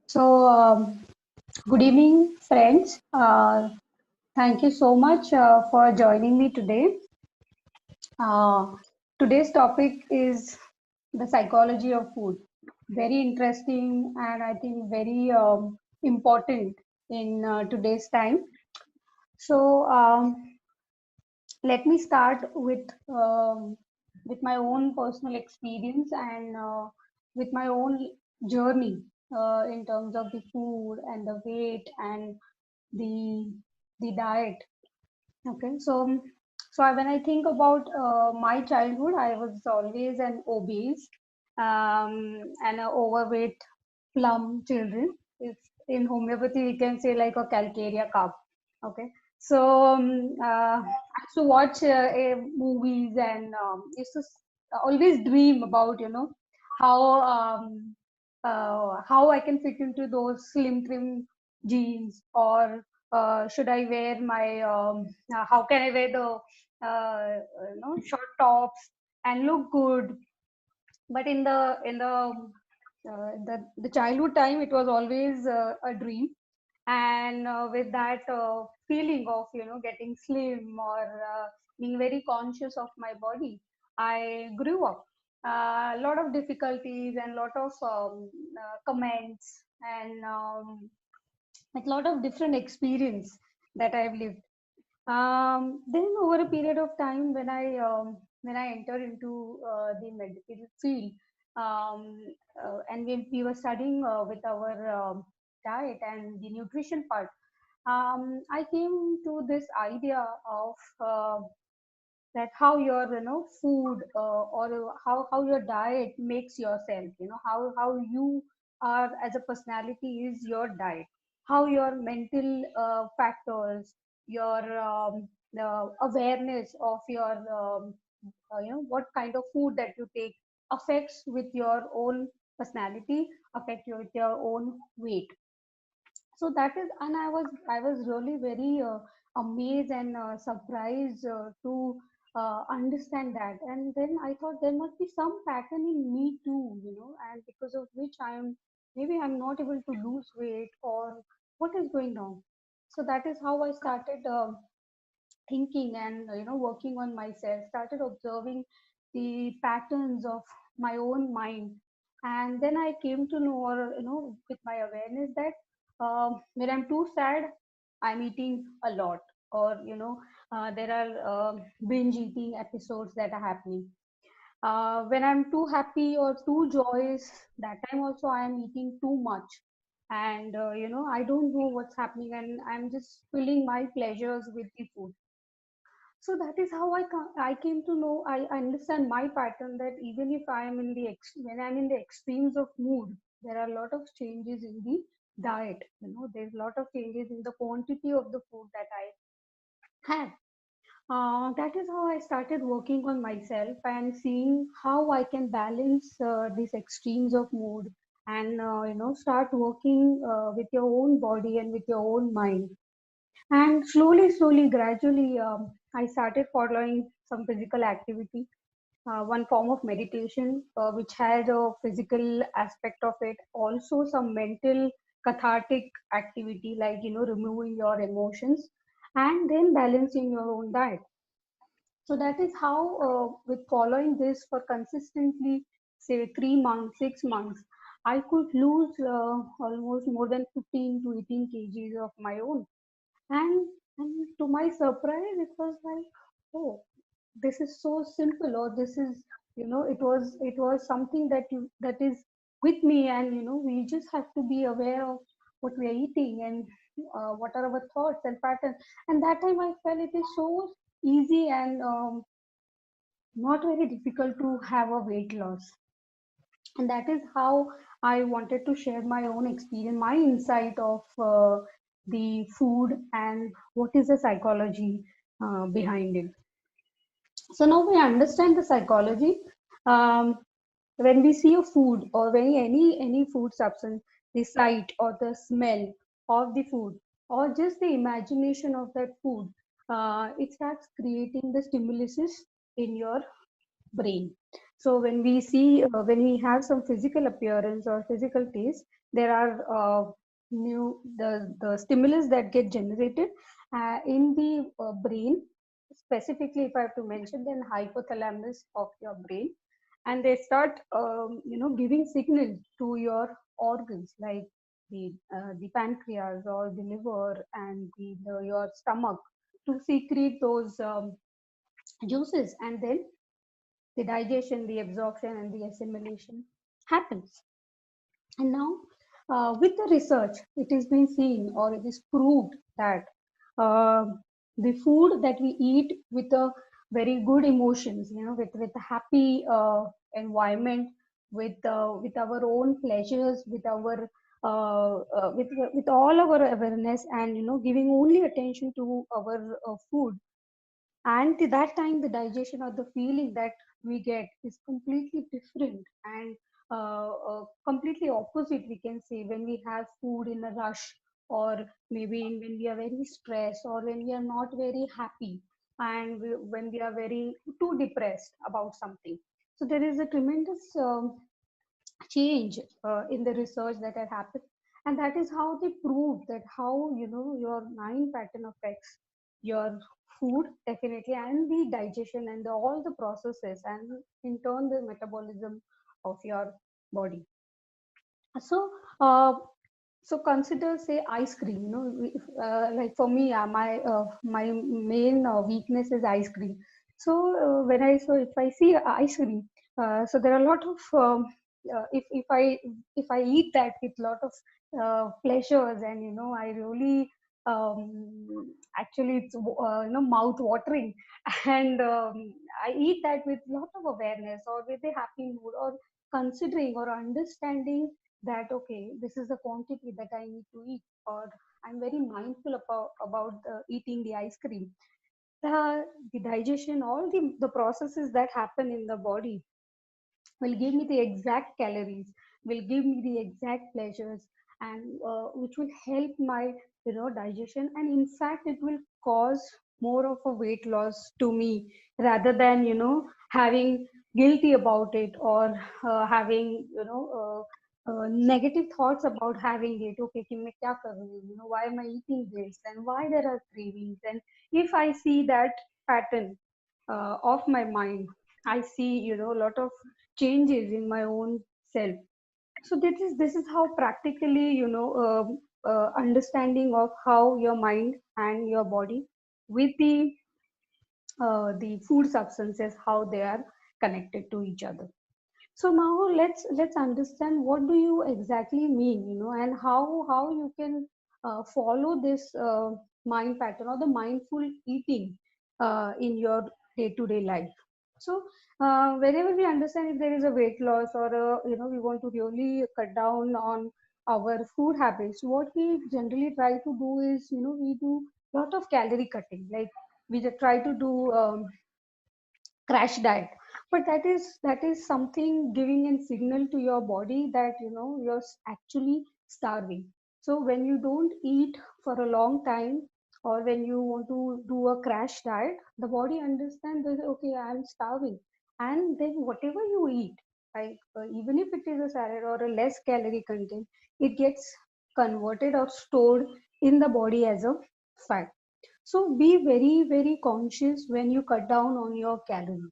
So, good evening, friends. Thank you so much for joining me today. Uh, Today's topic is the psychology of food. Very interesting and I think very important in today's time. So, let me start with my own personal experience and with my own journey in terms of the food and the weight and the the diet. Okay, when I think about my childhood, I was always an obese and an overweight plum children. If in homeopathy we can say like a calcarea cup. Okay, I used to watch movies and used to always dream about how I can fit into those slim trim jeans, or should I wear my how can I wear the short tops and look good. But in the childhood time, it was always a dream, and with that feeling of getting slim or being very conscious of my body, I grew up a lot of difficulties and lot of comments and like a lot of different experience that I've lived. Then over a period of time, when I entered into the medical field, and we were studying with our diet and the nutrition part, I came to this idea of that how your food or how your diet makes yourself, how you are as a personality is your diet, how your mental factors, your the awareness of your what kind of food that you take affects with your own personality, affect you with your own weight. So that is, and I was really very amazed and surprised to understand that. And then I thought there must be some pattern in me too, and because of which I'm not able to lose weight, or what is going on. So that is how I started thinking and working on myself, started observing the patterns of my own mind. And then I came to know, or with my awareness, that when I'm too sad, I'm eating a lot, or there are binge eating episodes that are happening. When I'm too happy or too joyous, that time also I am eating too much. And I don't know what's happening, and I'm just filling my pleasures with the food. So that is how I came to know. I understand my pattern, that even if I am in the when I'm in the extremes of mood, there are a lot of changes in the diet. There's a lot of changes in the quantity of the food that I have. That is how I started working on myself and seeing how I can balance these extremes of mood, and start working with your own body and with your own mind. And slowly, gradually, I started following some physical activity, one form of meditation, which has a physical aspect of it, also some mental cathartic activity, like removing your emotions, and then balancing your own diet. So that is how, with following this for consistently, say 3 months, 6 months, I could lose almost more than 15 to 18 kgs of my own. And to my surprise, it was like, oh, this is so simple, or this is, it was something that is with me. And we just have to be aware of what we are eating, and what are our thoughts and patterns. And that time I felt it is so easy and not very difficult to have a weight loss. And that is how I wanted to share my own experience, my insight of the food, and what is the psychology behind it. So now we understand the psychology. Um, when we see a food, or when any food substance, the sight or the smell of the food, or just the imagination of that food, it starts creating the stimuluses in your brain. So when we see, when we have some physical appearance or physical taste, there are the stimulus that get generated in the brain. Specifically, if I have to mention, then hypothalamus of your brain, and they start, giving signals to your organs like the pancreas or the liver and your stomach to secrete those juices, and then the digestion, the absorption, and the assimilation happens. And now, with the research, it has been seen or it is proved that uh, the food that we eat with a very good emotions, with a happy environment, with our own pleasures, with all our awareness, and giving only attention to our food, and that time the digestion or the feeling that we get is completely different, and completely opposite, we can say, when we have food in a rush, or maybe when we are very stressed, or when we are not very happy, and when we are very too depressed about something. So there is a tremendous change in the research that had happened, and that is how they prove that how your mind pattern affects your food, definitely, and the digestion and all the processes, and in turn the metabolism of your body. So so consider, say, ice cream. Like for me, my main weakness is ice cream. So if I see ice cream, so there are a lot of if I eat that with a lot of pleasures, and I really actually it's mouth watering, and I eat that with a lot of awareness, or with a happy mood, or considering or understanding that okay, this is the quantity that I need to eat, or I'm very mindful about eating the ice cream. The digestion, all the processes that happen in the body will give me the exact calories, will give me the exact pleasures, and which will help my digestion, and in fact it will cause more of a weight loss to me, rather than having guilty about it, or having negative thoughts about having it. Okay, कि मैं क्या करूँ, why am I eating this, and why there are cravings. And if I see that pattern of my mind, I see a lot of changes in my own self. So this is how practically understanding of how your mind and your body with the food substances, how they are connected to each other. So now let's understand what do you exactly mean, and how you can follow this mind pattern or the mindful eating in your day-to-day life. So whenever we understand if there is a weight loss, or we want to really cut down on our food habits, what we generally try to do is we do lot of calorie cutting, like we just try to do crash diet, but that is something giving a signal to your body that you're actually starving. So when you don't eat for a long time, or when you want to do a crash diet, the body understands that okay, I'm starving, and then whatever you eat, like even if it is a salad or a less calorie content, it gets converted or stored in the body as a fat. So be very, very conscious when you cut down on your calories.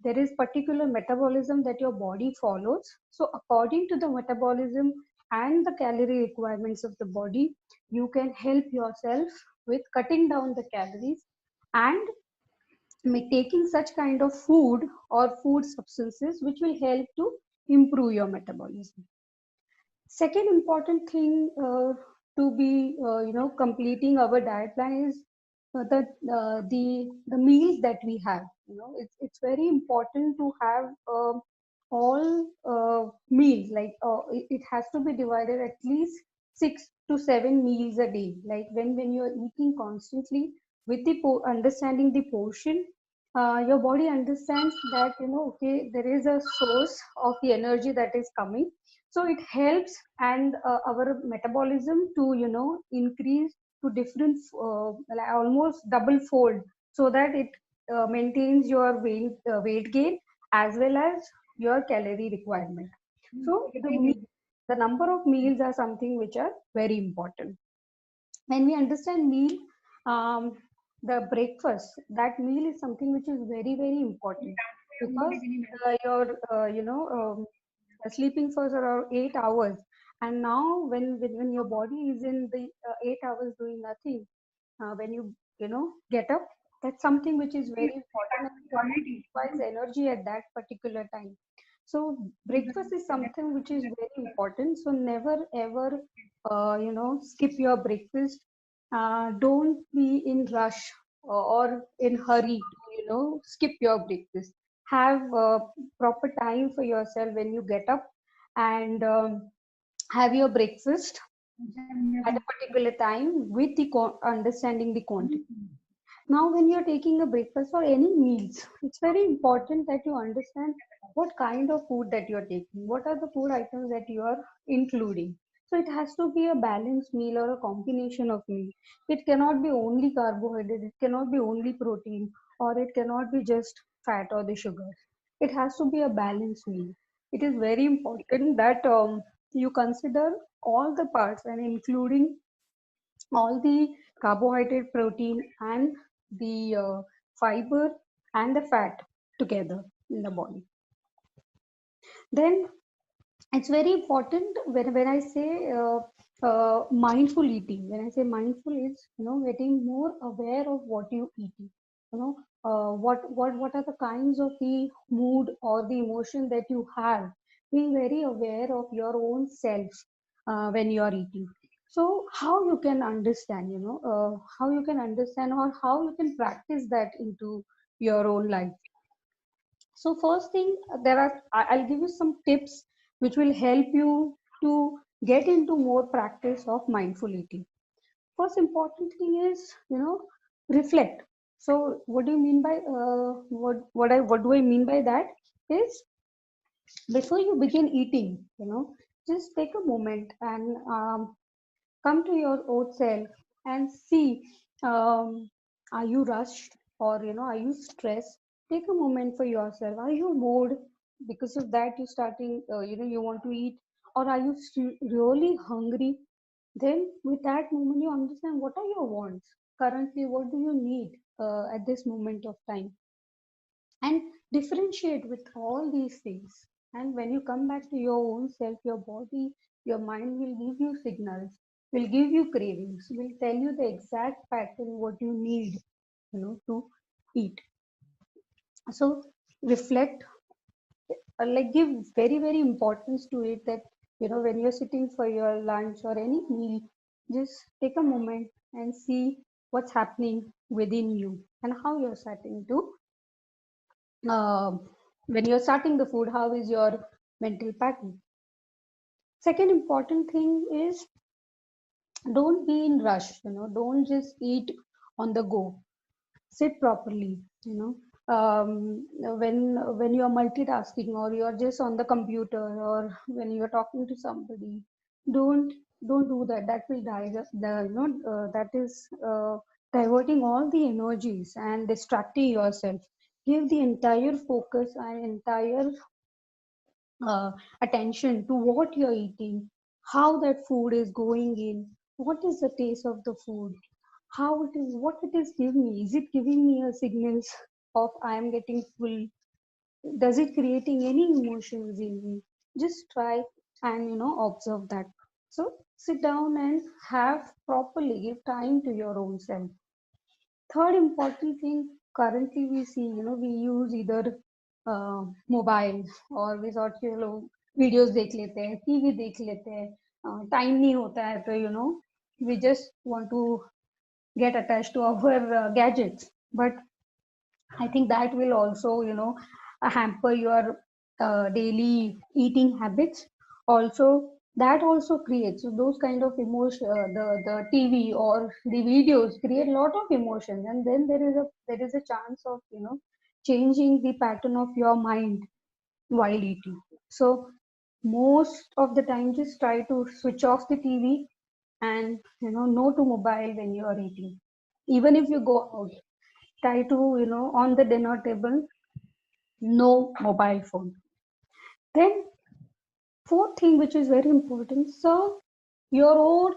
There is particular metabolism that your body follows. So according to the metabolism and the calorie requirements of the body, you can help yourself with cutting down the calories, and taking such kind of food or food substances which will help to improve your metabolism. Second important thing to be completing our diet plan is the meals that we have. It's very important to have all meals, like it has to be divided at least 6 to 7 meals a day. Like when you are eating constantly with the understanding the portion, your body understands that okay, there is a source of the energy that is coming. So it helps, and our metabolism to increase to different like almost double fold, so that it maintains your weight gain, as well as your calorie requirement. So the number of meals are something which are very important. When we understand meal, um, the breakfast, that meal is something which is very very important, because your sleeping for around 8 hours, and now when your body is in the 8 hours doing nothing, when you get up, that's something which is very important, and the body requires energy at that particular time. So breakfast is something which is very important, so never ever skip your breakfast. Don't be in rush or in hurry to skip your breakfast. Have proper time for yourself when you get up, and have your breakfast at a particular time with the understanding the quantity. Now, when you're taking a breakfast or any meals, it's very important that you understand what kind of food that you're taking, what are the food items that you are including. So it has to be a balanced meal or a combination of meal. It cannot be only carbohydrate, it cannot be only protein, or it cannot be just fat or the sugar. It has to be a balanced meal. It is very important that you consider all the parts and including all the carbohydrate, protein, and the fiber and the fat together in the body. Then it's very important when I say mindful eating. When I say mindful, is getting more aware of what you eat. What are the kinds of the mood or the emotion that you have. Being very aware of your own self when you are eating. So how you can understand, how you can understand or how you can practice that into your own life. So first thing, I'll give you some tips which will help you to get into more practice of mindful eating. First important thing is, reflect. So what do you mean by what do I mean by that is, before you begin eating, just take a moment and come to your own self and see, are you rushed, or are you stressed? Take a moment for yourself. Are you bored? Because of that you starting, you want to eat, or are you really hungry? Then with that moment you understand what are your wants currently, what do you need at this moment of time, and differentiate with all these things. And when you come back to your own self, your body, your mind will give you signals, will give you cravings, will tell you the exact pattern what you need, to eat. So reflect, like give very very importance to it, that when you're sitting for your lunch or any meal, just take a moment and see what's happening within you, and how you're starting to when you're starting the food, how is your mental pattern. Second important thing is, don't be in rush, don't just eat on the go. Sit properly, um, when you're multitasking, or you're just on the computer, or when you're talking to somebody, don't don't do that. That will that is diverting all the energies and distracting yourself. Give the entire focus and entire attention to what you're eating, how that food is going in, what is the taste of the food, how it is, what it is giving me. Is it giving me a signals of I am getting full? Does it creating any emotions in me? Just try and observe that. So sit down and have properly give time to your own self. Third important thing, currently we see, we use either mobile, और we thought कि लोग videos देख लेते हैं, TV देख लेते हैं, time नहीं होता है, तो we just want to get attached to our gadgets. But I think that will also, hamper your daily eating habits. Also, that also creates, so those kind of emotion. The TV or the videos create a lot of emotions, and then there is a chance of changing the pattern of your mind while eating. So most of the time, just try to switch off the TV, and no to mobile when you are eating. Even if you go out, try to on the dinner table, no mobile phone. Then fourth thing which is very important, serve your own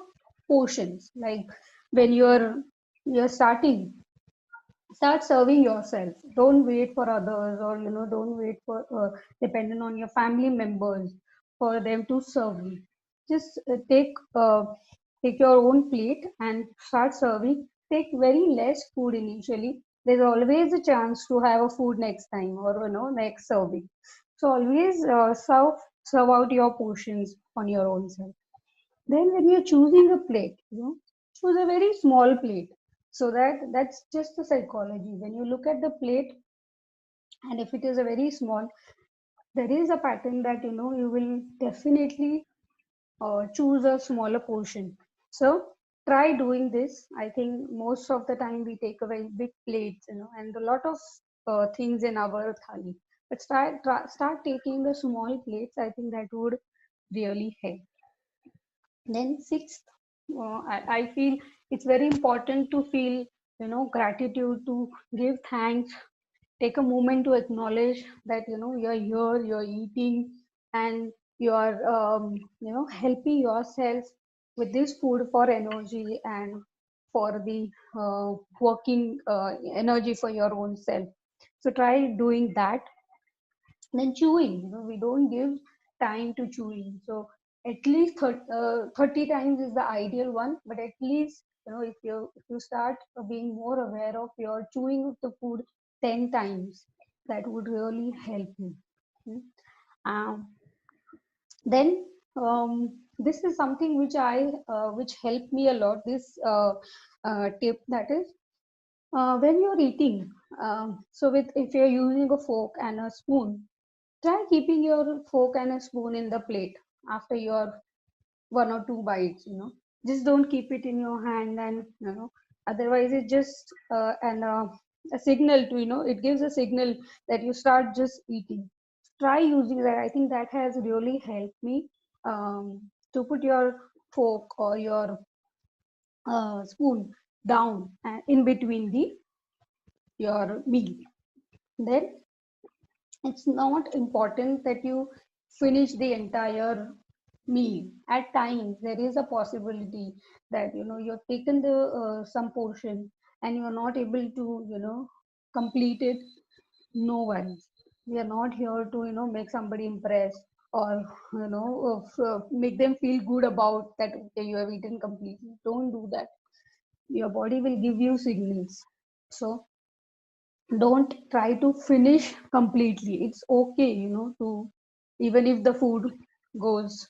portions. Like when you're starting, start serving yourself. Don't wait for others, or don't wait for dependent on your family members for them to serve you. Just take your own plate and start serving. Take very less food initially. There's always a chance to have a food next time, or next serving. So always serve out your portions on your own self. Then when you're choosing a plate, choose a very small plate. So that's just the psychology. When you look at the plate, and if it is a very small, there is a pattern that you will definitely choose a smaller portion. So try doing this. I think most of the time we take a very big plates, and a lot of things in our thali. But start taking the small plates. I think that would really help. Then sixth, I feel it's very important to feel, gratitude, to give thanks, take a moment to acknowledge that, you're here, you're eating, and you're, helping yourself with this food for energy and for the working energy for your own self. So try doing that. Then chewing, we don't give time to chewing. So at least 30 times is the ideal one, but at least, if you start being more aware of your chewing of the food 10 times, that would really help you. Hmm. um, then this is something which helped me a lot, this tip, that is when you're eating, so with if you're using a fork and a spoon, try keeping your fork and a spoon in the plate after your one or two bites. Just don't keep it in your hand, and otherwise it just a signal to, it gives a signal that you start just eating. Try using that. I think that has really helped me, to put your fork or your spoon down in between the your meal. Then it's not important that you finish the entire meal. At times there is a possibility that you've taken the some portion and you're not able to complete it. No worries. We are not here to make somebody impressed, or make them feel good about that, okay, you have eaten completely. Don't do that. Your body will give you signals. So don't try to finish completely. It's okay, to, even if the food goes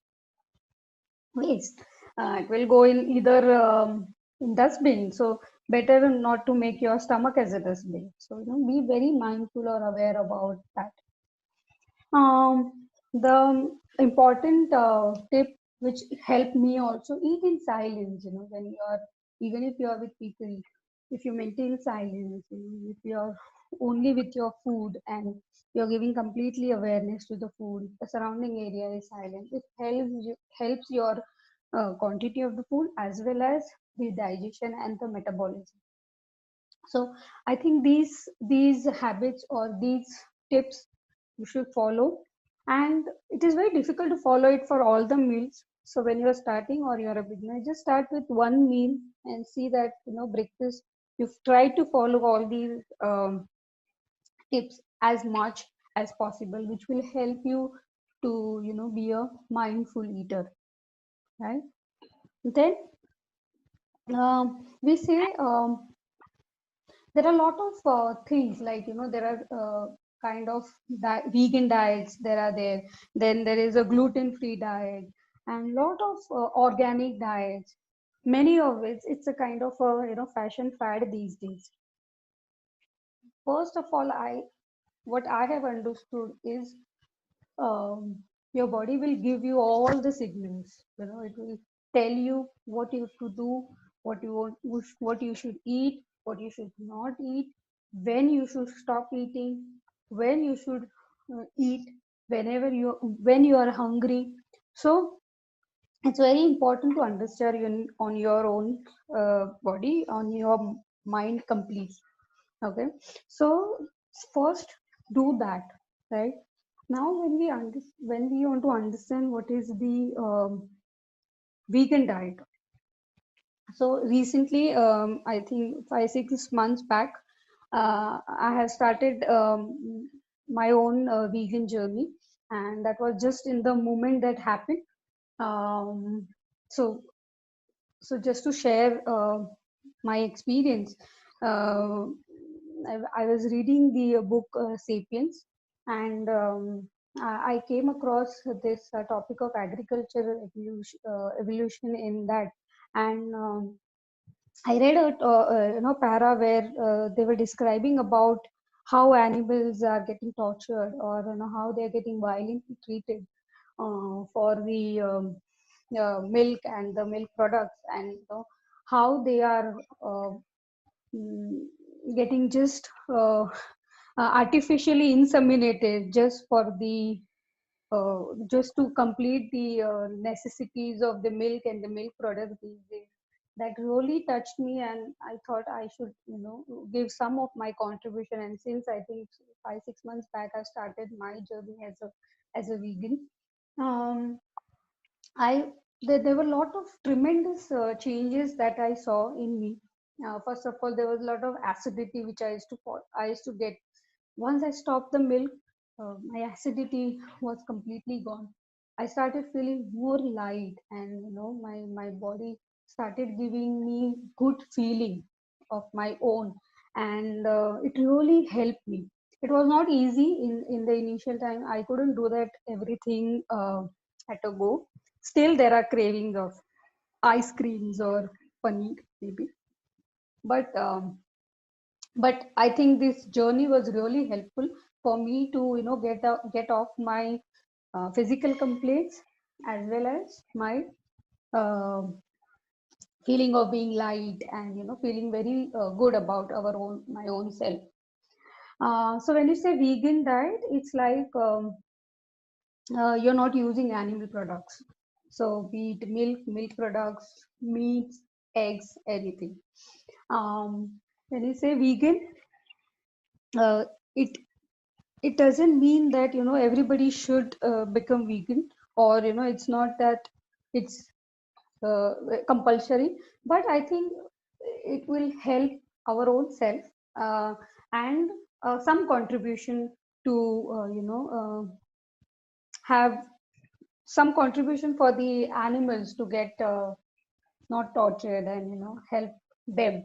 waste, it will go in either in dustbin. So better not to make your stomach as a dustbin. So be very mindful or aware about that. The important tip which helped me also, eat in silence. When you're, even if you're with people, if you maintain silence, if you're only with your food and you're giving completely awareness to the food, the surrounding area is silent. It helps your quantity of the food as well as the digestion and the metabolism. So I think these habits or these tips you should follow, and it is very difficult to follow it for all the meals. So when you're starting or you're a beginner, just start with one meal and see that breakfast you've tried to follow all these tips as much as possible, which will help you to be a mindful eater, right? Then we say, there are a lot of things, like there are kind of vegan diets, then there is a gluten free diet, and lot of organic diets, many of which it's a kind of a fashion fad these days. First of all, I what I have understood is, um, your body will give you all the signals. It will tell you what you have to do, what you should eat, what you should not eat, when you should stop eating, when you should eat, when you are hungry. So it's very important to understand on your own body, on your mind completely. Okay, so first do that. right? Now, when we want to understand what is the vegan diet, so recently, I think 5 6 months back, I have started my own vegan journey, and that was just in the moment that happened. Um, so, so just to share my experience, uh, I was reading the book *Sapiens*, and I came across this topic of agriculture evolution in that, and I read a para where they were describing about how animals are getting tortured, or how they are getting violently treated for the milk and the milk products, and how they are mm, getting just artificially inseminated just for the just to complete the necessities of the milk and the milk products these days. That really touched me, and I thought I should, give some of my contribution. And since I think 5 6 months back, I started my journey as a vegan. Um, I there were a lot of tremendous changes that I saw in me. First of all, there was a lot of acidity which I used to get. Once I stopped the milk, my acidity was completely gone. I started feeling more light, and my body started giving me good feeling of my own, and it really helped me. It was not easy in the initial time. I couldn't do that everything at a go. Still, there are cravings of ice creams or paneer, maybe. But I think this journey was really helpful for me to get off my physical complaints, as well as my uh, feeling of being light, and feeling very good about our own my own self. So when you say vegan diet, it's like you're not using animal products. So be it milk products, meats, eggs, anything. When you say vegan, uh, it it doesn't mean that everybody should become vegan, or it's not that it's compulsory. But I think it will help our own self, uh, and some contribution to have some contribution for the animals to get not tortured, and help them.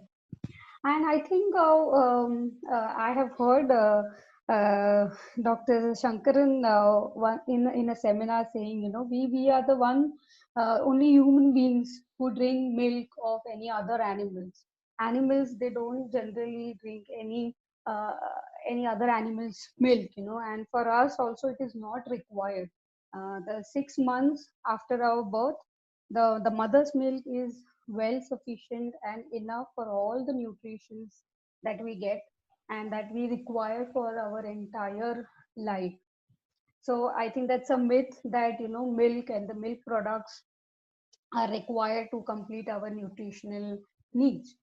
And I think I have heard Dr. Shankaran in a seminar saying, we are the one only human beings who drink milk of any other animals. Animals, they don't generally drink uh, any other animal's milk, and for us also it is not required. The 6 months after our birth, the mother's milk is well sufficient and enough for all the nutritions that we get and that we require for our entire life. So I think that's a myth that milk and the milk products are required to complete our nutritional needs.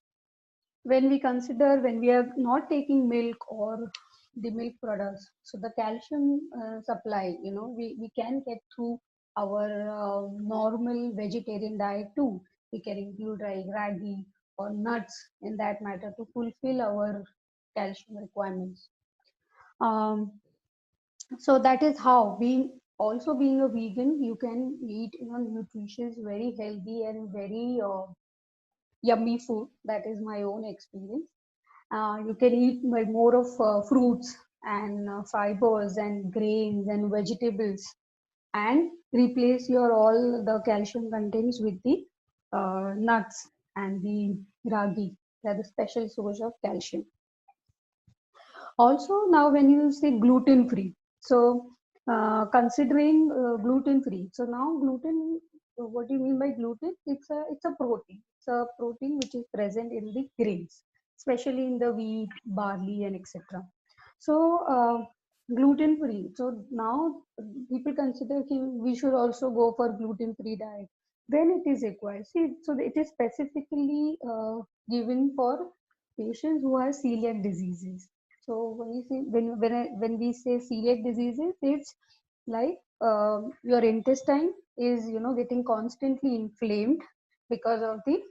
When we consider, when we are not taking milk or the milk products, so the calcium supply, we can get through our normal vegetarian diet too. We can include like ragi or nuts in that matter to fulfill our calcium requirements. um, so that is how, being a vegan, you can eat nutritious, very healthy, and very yummy food. That is my own experience. You can eat more of fruits and fibers and grains and vegetables, and replace your all the calcium contents with the nuts and the ragi. They are the special source of calcium. Also, now when you say gluten free, so considering gluten free, so now gluten, what do you mean by gluten? It's a protein. It's a protein which is present in the grains, especially in the wheat, barley, and etc. So gluten free. So now people consider we should also go for gluten free diet. When it is required, see, so it is specifically given for patients who have celiac diseases. So when we say celiac diseases, it's like your intestine is getting constantly inflamed because of the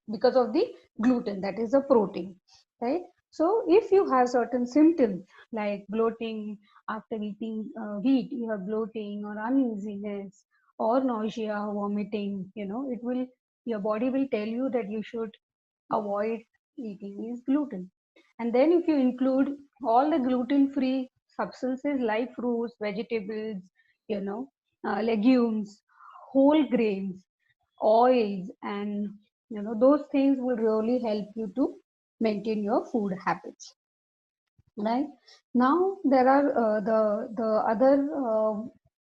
because of the gluten, that is a protein, right? So if you have certain symptoms like bloating after eating wheat, you have bloating or uneasiness or nausea, vomiting, it will, your body will tell you that you should avoid eating these gluten. And then if you include all the gluten free substances like fruits, vegetables, you know legumes, whole grains, oils, and those things will really help you to maintain your food habits, right? Now there are the other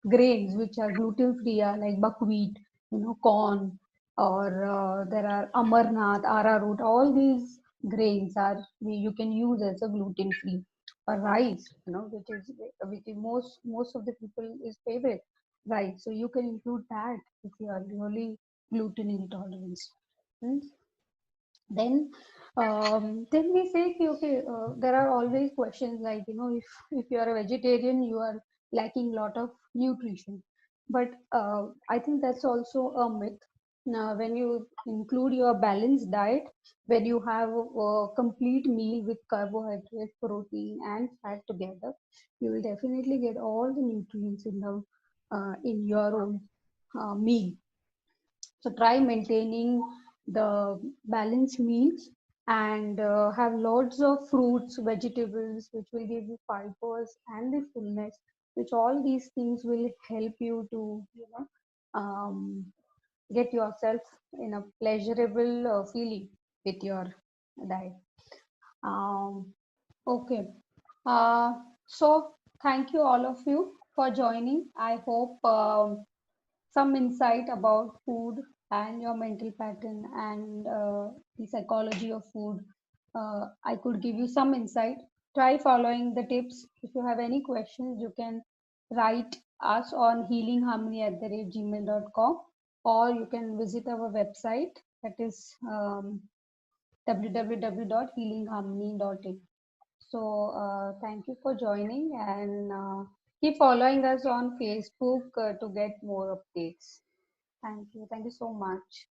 grains which are gluten free, are like buckwheat, corn, or there are amarnath, arrowroot. All these grains are, you can use as a gluten free. Or rice, which is most of the people is favorite, right? So you can include that if you are really gluten intolerant, right? Then we say कि, okay, there are always questions like, if you are a vegetarian, you are lacking lot of nutrition. But I think that's also a myth. Now when you include your balanced diet, when you have a complete meal with carbohydrate, protein, and fat together, you will definitely get all the nutrients in your own meal. So try maintaining the balanced meals, and have lots of fruits, vegetables, which will give you fibers and the fullness, which all these things will help you to, um, get yourself in a pleasurable feeling with your diet. Um, okay. So thank you all of you for joining. I hope some insight about food and your mental pattern and the psychology of food. I could give you some insight. Try following the tips. If you have any questions, you can write us on healingharmony@gmail.com, or you can visit our website, that is www.healingharmony.in. So thank you for joining, and keep following us on Facebook to get more updates. Thank you. Thank you so much.